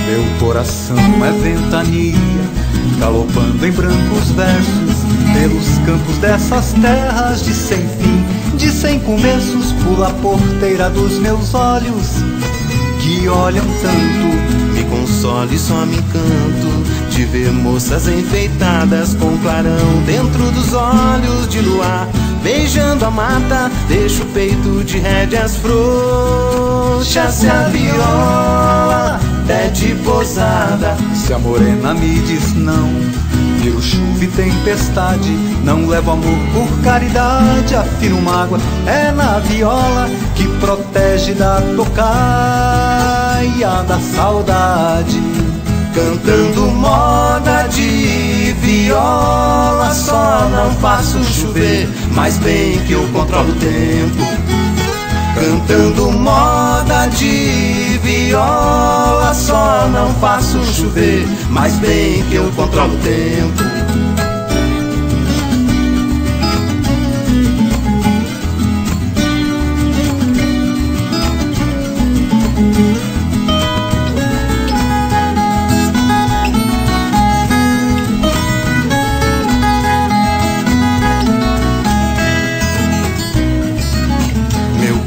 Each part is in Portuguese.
Meu coração é ventania, galopando em brancos versos pelos campos dessas terras de sem fim, de sem começos. Pula a porteira dos meus olhos, que olham tanto. Me console, só me encanto de ver moças enfeitadas com clarão dentro dos olhos de luar. Beijando a mata, deixo o peito de rédeas frouxas. Se a viola pede posada, se a morena me diz não, viro chuva e tempestade. Não levo amor por caridade, afino mágoa. É na viola que protege da tocaia da saudade. Cantando moda de viola, só não faço chover, mas bem que eu controlo o tempo. Cantando moda de viola, só não faço chover, mas bem que eu controlo o tempo.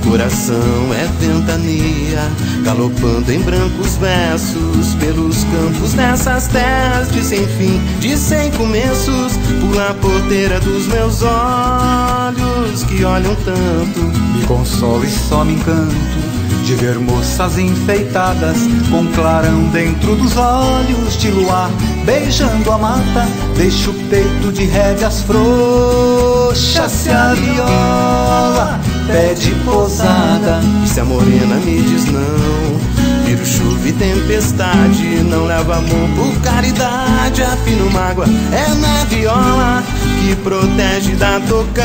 Coração é ventania, galopando em brancos versos pelos campos dessas terras de sem fim, de sem começos. Pula a porteira dos meus olhos, que olham tanto. Me consolo e só me encanto de ver moças enfeitadas com clarão dentro dos olhos de luar. Beijando a mata, deixo o peito de rédeas frouxas. Se a viola pede posada, e se a morena me diz não, viro chuva e tempestade. Não levo amor por caridade, afino mágoa. É na viola que protege da tocaia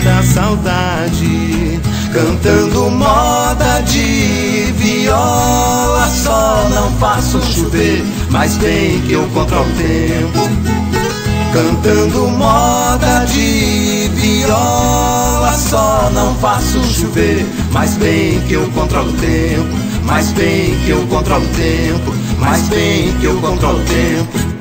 da saudade. Cantando moda de viola, só não faço chover, mas bem que eu controlo o tempo. Cantando moda de viola, só não faço chover, mas bem que eu controlo o tempo. Mas bem que eu controlo o tempo, mas bem que eu controlo o tempo.